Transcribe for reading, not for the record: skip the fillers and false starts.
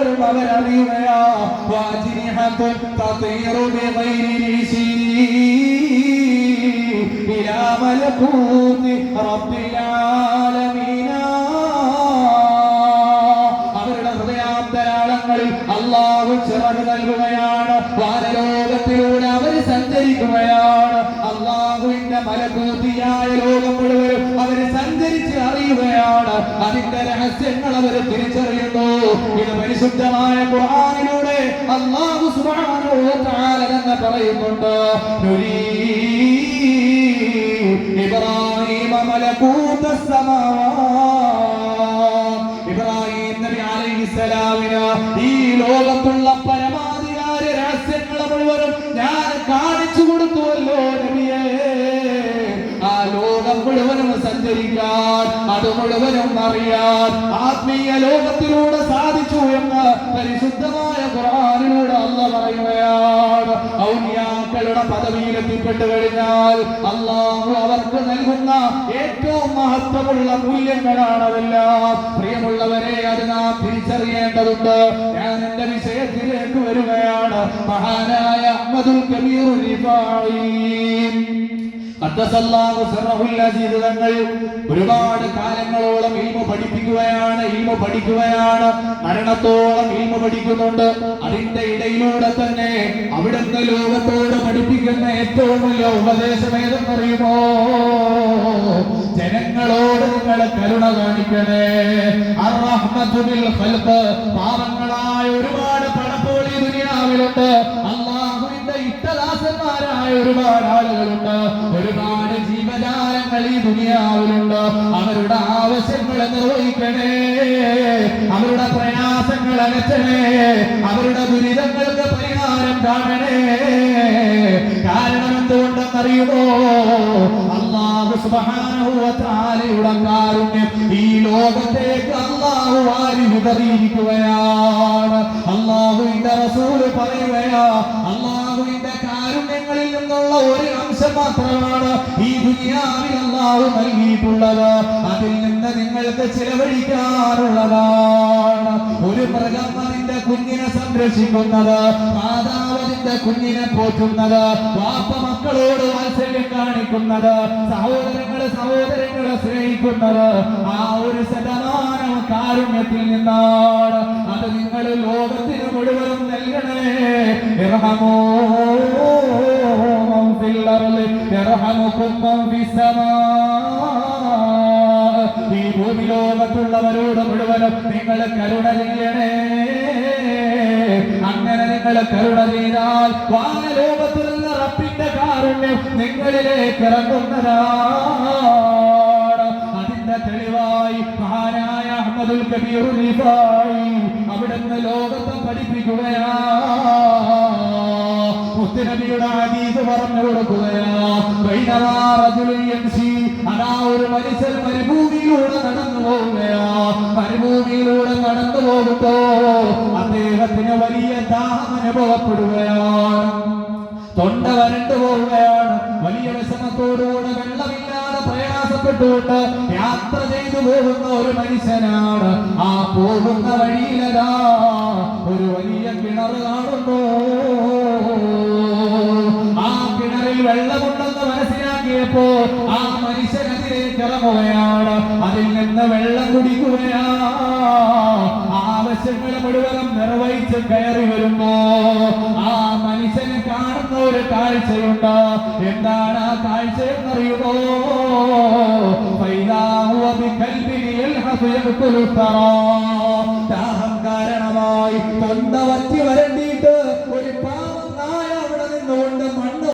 മുഴുവനും അവരറിയുകയാ. വാജിനിഹത്തുൻ തതീറു ബിഗൈരി ഇലാ മലകൂതി റബ്ബിൽ ആലമീൻ. അവരുടെ ഹൃദയാന്തരാളങ്ങളിൽ അല്ലാഹു ചിറക് നൽകുകയാണ്. വാനലോകത്തിലൂടെ അവർ സഞ്ചരിക്കുകയാണ്. അല്ലാഹുവിന്റെ മലകൂതിയായ ലോകം മുഴുവനും അവർ സഞ്ചരിച്ച് അറിയുകയാണ്. അതിന്റെ രഹസ്യങ്ങൾ അവർ തിരിച്ചറിയുന്നു. ഇത് പരിശുദ്ധമായ ഖുർആനിലൂടെ അല്ലാഹു സുബ്ഹാനഹു വ തആല തന്നെ പറയുന്നുണ്ട്. ഇബ്രാഹിം മലകൂതസ് സമാവാത്. ഇബ്രാഹിം നബി അലൈഹിസ്സലാമിന് ഈ ലോകത്തുള്ള പരമാധികാര രഹസ്യങ്ങൾ മുഴുവനും ഞാൻ കാണിച്ചു കൊടുത്തുവല്ലോ നബിയേ. ആ ലോകം മുഴുവനും സഞ്ചരിക്കാൻ, അത് മുഴുവനും അറിയാൻ ആത്മീയ ലോകത്തിലൂടെ സാധിച്ചു എന്ന് പരിശുദ്ധമായ ഖുർആനിലൂടെ അല്ലാഹു പറയുകയാണ്. ഔലിയാക്കളുടെ പദവിയിലെത്തിപ്പെട്ടു കഴിഞ്ഞാൽ അല്ലാഹു അവർക്ക് നൽകുന്ന ഏറ്റവും മഹത്വമുള്ള മൂല്യങ്ങളാണതെല്ലാം. പ്രിയമുള്ളവരെ, അത് നാം തിരിച്ചറിയേണ്ടതുണ്ട്. ഞാൻ എന്റെ വിഷയത്തിലേക്ക് വരികയാണ്. മഹാനായ അഹ്മദുൽ കബീർ റിഫാഈ തങ്ങൾ ഒരുപാട് കാലങ്ങളോളം ഇൽമു പഠിക്കുകയാണ്. മരണത്തോളം ഇൽമു പഠിക്കുന്നുണ്ട്. അതിന്റെ ഇടയിലൂടെ തന്നെ അവിടുന്ന് ലോകത്തോട് പഠിപ്പിക്കുന്ന ഏറ്റവും വലിയ ഉപദേശം ഏതെന്നറിയുമോ? ജനങ്ങളോട് നിങ്ങൾ കരുണ കാണിക്കണേ. അർറഹ്മതു ബിൽ ഖൽഖ്. പാവങ്ങളായ ഒരുപാട് പണപ്പോളി ദുനിയാവിലുണ്ട്. അല്ലാഹുവിന്റെ ഇഷ്ടദാസന്മാരായ ഒരുപാട് ആളുകളുണ്ട്. ഒരുപാട് ജീവജാലങ്ങൾ ഈ ദുനിയാവിലുണ്ട്. അവരുടെ ആവശ്യങ്ങൾ നിർവഹിക്കണേ, അവരുടെ പ്രയാസങ്ങൾ അകറ്റണേ, അവരുടെ ദുരിതങ്ങൾക്ക് പരിഹാരം കാണണേ. കാരണം എന്തുകൊണ്ടെന്നറിയുമോ? അല്ലാഹു സുബ്ഹാനഹു വ തആലയുടെ കാരുണ്യം ഈ ലോകത്തേക്ക് അല്ലാഹു വാരി വിതറിയിരിക്കുകയാണ്. അല്ലാഹുവിന്റെ റസൂൽ പറയുകയാ, അല്ലാഹുവിന്റെ കാരുണ്യങ്ങളിൽ നിന്നുള്ള ഒരു അംശം മാത്രമാണ് ഈ ദുനിയാവിൽ അല്ലാഹു നൽകിയിട്ടുള്ളത്. അതിൽ നിന്ന് നിങ്ങൾക്ക് ചിലവഴിക്കാനുള്ളതാണ്. ഒരു മൃഗം അതിന്റെ കുഞ്ഞിനെ സംരക്ഷിക്കുന്നത്, മാതാവ് അതിന്റെ കുഞ്ഞിനെ പോറ്റുന്നത്, വാപ്പ മക്കളോട് വാത്സല്യം കാണിക്കുന്നത്, സഹോദരങ്ങളെ സ്നേഹിക്കുന്നത്, ആ ഒരു ശതമാനം കാരുണ്യത്തിൽ നിന്നാണ്. അത് നിങ്ങൾ ലോകത്തിന് മുഴുവനും നൽകണേ. ഇർഹമൂ മൻ ഫിൽ അർളി യർഹമുകും മൻ ഫിസ് സമാ. ഈ ഭൂമി ലോകത്തുള്ളവരോട് മുഴുവനും നിങ്ങൾ കരുണ ചെയ്യണേ. അങ്ങനെ നിങ്ങൾ കരുണ ചെയ്താൽ വാനലോകത്തിൽ നിന്ന് റബ്ബിന്റെ കാരുണ്യം നിങ്ങളിലേക്ക് ഇറങ്ങുന്നതാണ്. അതിന്റെ തെളിവായി മഹാനായ അഹ്മദുൽ കബീർ റിഫാഈ അവിടുന്ന് ലോകത്തെ പഠിപ്പിക്കുകയാ. മുത്തുനബിയുടെ ഹദീസ് പറഞ്ഞു കൊടുക്കുകയാ. ബൈനമാ റജുലുൻ യംശി. അതാ ഒരു മനുഷ്യൻ മരുഭൂമിയിലൂടെ നടന്നു പോവുകയാ. മരുഭൂമിയിലൂടെ നടന്നു പോകുമ്പോ അദ്ദേഹത്തിന് വലിയ ദാഹം അനുഭവപ്പെടുകയാണ്. തൊണ്ട വരണ്ടു പോവുകയാണ്. വലിയ വിഷമത്തോടുകൂടെ വെള്ളമില്ലാതെ പ്രയാസപ്പെട്ടുകൊണ്ട് യാത്ര ചെയ്തു പോകുന്ന ഒരു മനുഷ്യനാണ്. ആ പോകുന്ന വഴിയിലതാ ഒരു വലിയ കിണർ കാണുന്നു. ആ കിണറിൽ വെള്ളമുണ്ടെന്ന് മനസ്സിലാക്കിയപ്പോ ആ മനുഷ്യൻ അതിലേക്ക് ഇറങ്ങുകയാണ്. അതിൽ നിന്ന് വെള്ളം കുടിക്കുകയാണ്. ആവശ്യങ്ങൾ മുഴുവനും നിർവഹിച്ച് കയറി വരുമ്പോ ആ മനുഷ്യന് കാണുന്ന ഒരു കാഴ്ചയുണ്ട്. എന്താണ് ആ കാഴ്ച എന്നറിയുമോ? ദാഹം കാരണമായി തൊണ്ട വറ്റി വരണ്ടി